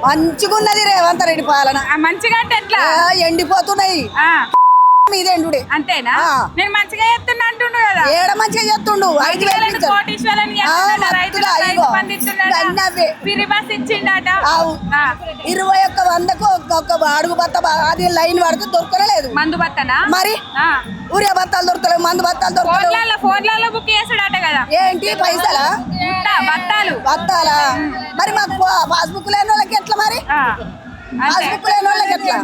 మంచిగున్నది రేవంత్ రెడ్డి పాలన. మంచిగా అంటే ఎట్లా? ఎండిపోతున్నాయి మీదేండుడే అంతేనా? నేను మంచిగా చెప్తున్నా అంటుండు కదా. ఏడ మంచిగా చెప్తుండు. 5,000 కోటీశ్వరని ఫ్రీ బస్ ఇచ్చిండట. 21,100కు ఒక అడుగు బత్త అది లైన్ పడితే దొరకలేదు. మందు బత్తనా? మరి ఊరే బత్తాలు దొరకలేదు, మందు బత్తాలు దొరకలేదు. ఫోన్లలో బుక్ చేసాడట కదా. ఏంటి పైసలా? బత్తాలా? మరి మాకు పాస్బుక్ లేని వాళ్ళకి ఎట్లా? మరి పాస్బుక్ లేని వాళ్ళకి ఎట్లా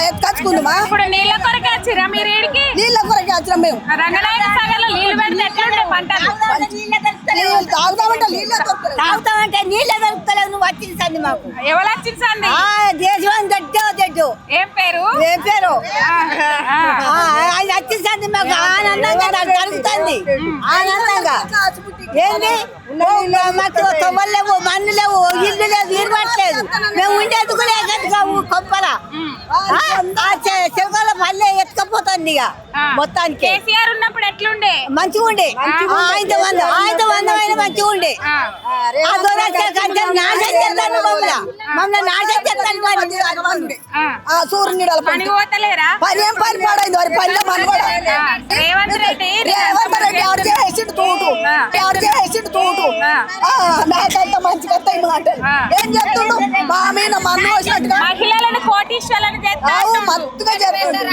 ఎత్తుకొచ్చుకుందామా? ఇప్పుడు నీళ్ళ కొరకే వచ్చిరా మీరు? ఈడికి నీళ్ళ కొరకే వచ్చినాం మేము. రంగనాయక సాగర్ లో నీళ్లు పెడితే ఎట్లుండే పంటలు? తాగుతామంటే నీళ్ళే దొరుకుతలేవు. నువ్వు వచ్చింది సంది మాకు. ఎవరు వచ్చింది సంది? దేశం దడ్డు. ఏం పేరు? అది వచ్చింది సంది మాకు. ఆనందంగా నాకు కలుగుతుంది. ఆనందంగా ఏంది మాకు తొవ్వలు లేవు, మన్ను లేవు, ఇల్లు లేదు, ఇరవట్లేదు. మేము ఉండేందుకు లేక కొప్పల చెరుకుల పల్లె ఎత్తుకపోతుంది. ఇక మొత్తానికి కేసీఆర్ ఉన్నప్పుడు ఎట్లుండే? మంచిగా ఉండే. ఆయన వందమైన మంచిగా ఉండే. నాశం చేస్తాను మమ్మల్ని నాశం చేస్తాను. సూర్యుని పని పోతలేరా? పని ఏం పని పడైంది వారి పని రేవంత్ రెడ్డి ఎవరు చేసిండు తూటు, ఎవరు చేసిండు తూటు. నాకంత మంచిగా అంటే ఏం చెప్తుండు? మా మీద మన్ను వచ్చినట్టుగా మహిళలను కోటీశ్వరులను మత్తుగా చెప్తుండు.